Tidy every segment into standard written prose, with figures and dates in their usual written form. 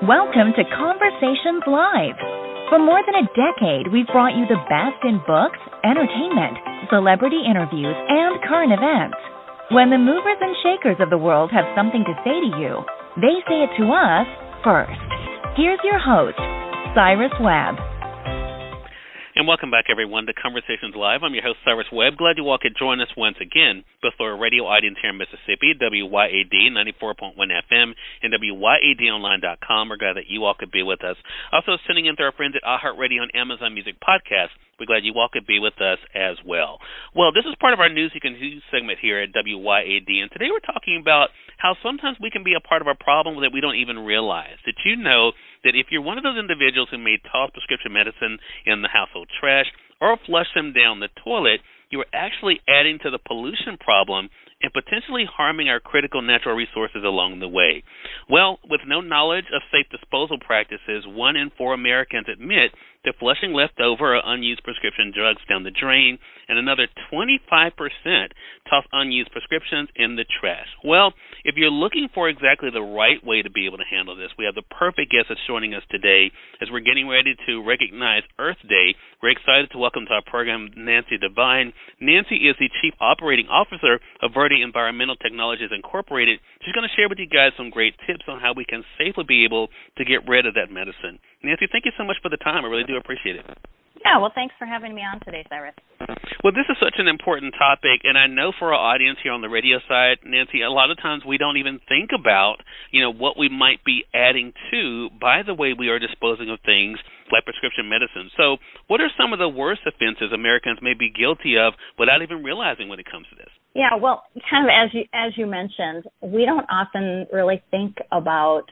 Welcome to Conversations Live. For more than a decade, we've brought you the best in books, entertainment, celebrity interviews, and current events. When the movers and shakers of the world have something to say to you, they say it to us first. Here's your host, Cyrus Webb. And welcome back, everyone, to Conversations Live. I'm your host, Cyrus Webb. Glad you all could join us once again with our radio audience here in Mississippi, WYAD 94.1 FM and WYADonline.com. We're glad that you all could be with us. Also, sending in to our friends at iHeartRadio and Amazon Music Podcast. We're glad you all could be with us as well. Well, this is part of our News You Can Do segment here at WYAD, and today we're talking about how sometimes we can be a part of a problem that we don't even realize. Did you know that if you're one of those individuals who may toss prescription medicine in the household trash or flush them down the toilet, you are actually adding to the pollution problem and potentially harming our critical natural resources along the way? Well, with no knowledge of safe disposal practices, 1 in 4 Americans admit to flushing leftover or unused prescription drugs down the drain, and another 25% toss unused prescriptions in the trash. Well, if you're looking for exactly the right way to be able to handle this, we have the perfect guest that's joining us today as we're getting ready to recognize Earth Day. We're excited to welcome to our program Nancy Devine. Nancy is the Chief Operating Officer of Verde Environmental Technologies Incorporated. She's going to share with you guys some great tips on how we can safely be able to get rid of that medicine. Nancy, thank you so much for the time. I really do appreciate it. Yeah, well, thanks for having me on today, Cyrus. Well, this is such an important topic, and I know for our audience here on the radio side, Nancy, a lot of times we don't even think about, what we might be adding to by the way we are disposing of things like prescription medicine. So what are some of the worst offenses Americans may be guilty of without even realizing when it comes to this? Yeah, well, kind of as you mentioned, we don't often really think about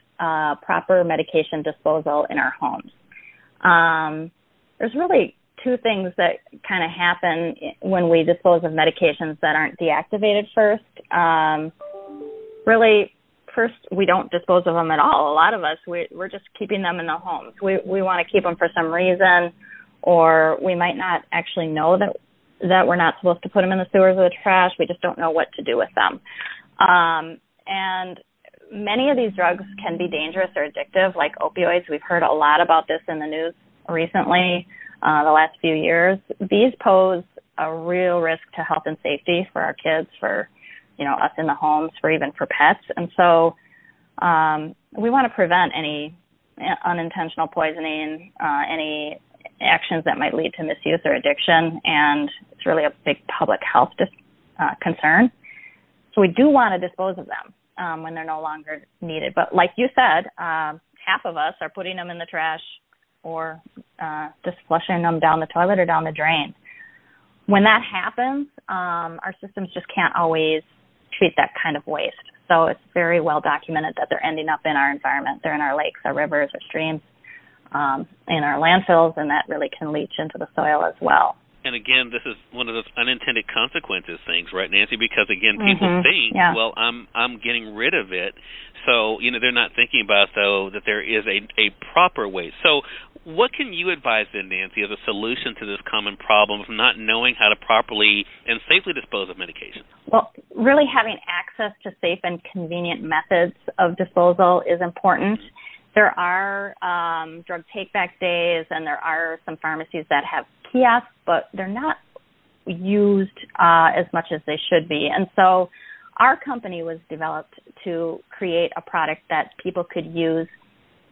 proper medication disposal in our homes. There's really two things that kind of happen when we dispose of medications that aren't deactivated first. First, we don't dispose of them at all. A lot of us, we're just keeping them in the homes. We want to keep them for some reason, or we might not actually know that we're not supposed to put them in the sewers or the trash. We just don't know what to do with them. And many of these drugs can be dangerous or addictive, like opioids. We've heard a lot about this in the news recently, the last few years. These pose a real risk to health and safety for our kids, for us in the homes, even for pets. And so we want to prevent any unintentional poisoning, any actions that might lead to misuse or addiction, and it's really a big public health concern. So we do want to dispose of them when they're no longer needed. But like you said, half of us are putting them in the trash or just flushing them down the toilet or down the drain. When that happens, our systems just can't always treat that kind of waste. So it's very well documented that they're ending up in our environment. They're in our lakes, our rivers, our streams, in our landfills, and that really can leach into the soil as well. And again, this is one of those unintended consequences things, right, Nancy? Because again, people think, well, I'm getting rid of it. So, they're not thinking about, though, that there is a proper way. So what can you advise then, Nancy, as a solution to this common problem of not knowing how to properly and safely dispose of medication? Well, really having access to safe and convenient methods of disposal is important. There are drug take-back days, and there are some pharmacies that have kiosks, but they're not used as much as they should be. And so our company was developed to create a product that people could use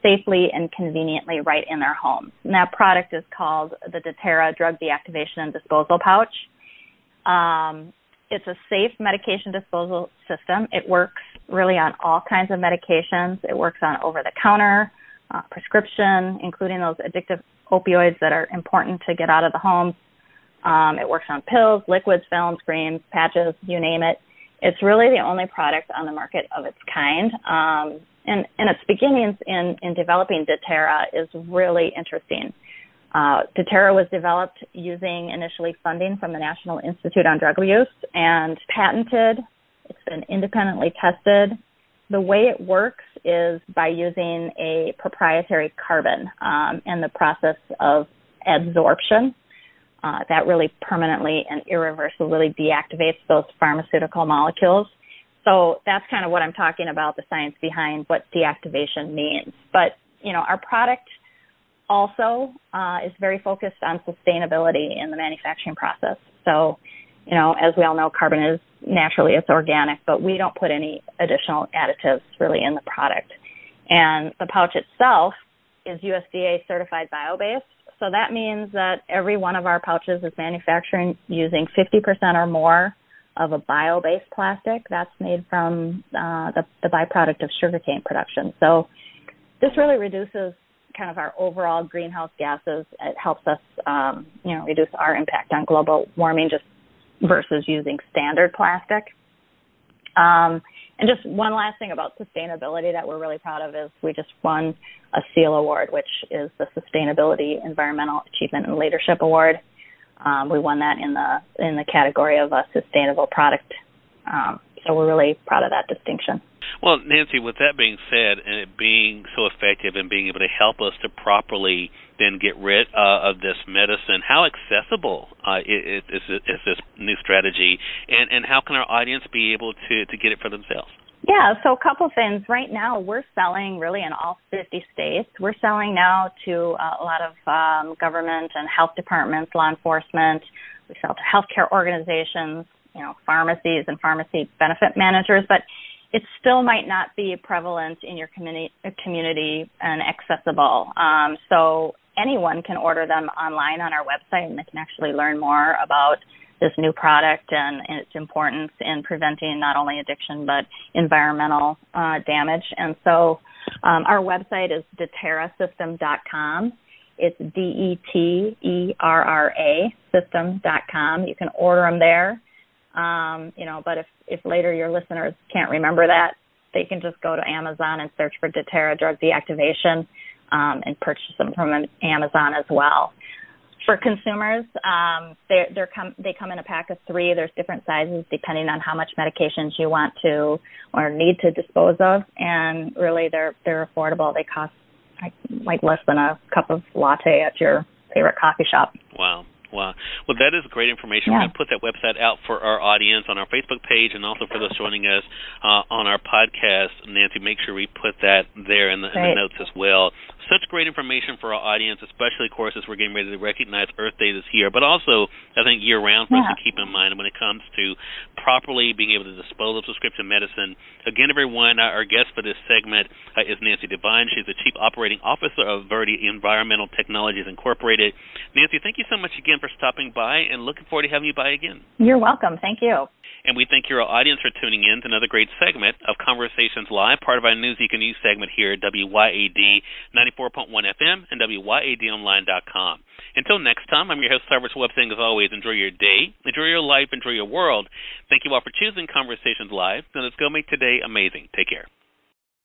safely and conveniently right in their homes. And that product is called the Deterra Drug Deactivation and Disposal Pouch. It's a safe medication disposal system. It works really on all kinds of medications. It works on over-the-counter, prescription, including those addictive opioids that are important to get out of the home. It works on pills, liquids, films, creams, patches, you name it. It's really the only product on the market of its kind. And its beginnings in developing Deterra is really interesting. Deterra was developed using initially funding from the National Institute on Drug Abuse and patented. It's been independently tested. The way it works is by using a proprietary carbon and the process of adsorption. That really permanently and irreversibly deactivates those pharmaceutical molecules. So that's kind of what I'm talking about, the science behind what deactivation means. But our product also is very focused on sustainability in the manufacturing process. So, as we all know, carbon is naturally, it's organic, but we don't put any additional additives really in the product. And the pouch itself is USDA certified bio-based. So that means that every one of our pouches is manufactured using 50% or more of a bio-based plastic that's made from the byproduct of sugarcane production. So this really reduces kind of our overall greenhouse gases. It helps us, reduce our impact on global warming just versus using standard plastic. And just one last thing about sustainability that we're really proud of is we just won a SEAL award, which is the Sustainability Environmental Achievement and Leadership Award. We won that in the category of a sustainable product. So we're really proud of that distinction. Well, Nancy, with that being said, and it being so effective and being able to help us to properly then get rid of this medicine, how accessible is this new strategy, and how can our audience be able to get it for themselves? Yeah, so a couple things. Right now, we're selling really in all 50 states. We're selling now to a lot of government and health departments, law enforcement. We sell to healthcare organizations, pharmacies and pharmacy benefit managers, but it still might not be prevalent in your community and accessible. So anyone can order them online on our website, and they can actually learn more about this new product and its importance in preventing not only addiction but environmental damage. And so our website is deterrasystem.com. It's DETERRA system.com. You can order them there. But if later your listeners can't remember that, they can just go to Amazon and search for DETERRA drug deactivation and purchase them from Amazon as well. For consumers, they come in a pack of 3. There's different sizes depending on how much medications you want to or need to dispose of, and really they're affordable. They cost like less than a cup of latte at your favorite coffee shop. Wow. Well, that is great information. Yeah. We're going to put that website out for our audience on our Facebook page, and also for those joining us on our podcast. Nancy, make sure we put that there in the notes as well. Such great information for our audience, especially, of course, as we're getting ready to recognize Earth Day this year, but also, I think, year-round for us to keep in mind when it comes to properly being able to dispose of prescription medicine. Again, everyone, our guest for this segment is Nancy Devine. She's the Chief Operating Officer of Verde Environmental Technologies Incorporated. Nancy, thank you so much again for stopping by, and looking forward to having you by again. You're welcome. Thank you. And we thank your audience for tuning in to another great segment of Conversations Live, part of our News You Can Use segment here at WYAD 94.1 FM and WYADonline.com. Until next time, I'm your host, Cyrus Webb, saying as always, enjoy your day, enjoy your life, enjoy your world. Thank you all for choosing Conversations Live, and let's go make today amazing. Take care.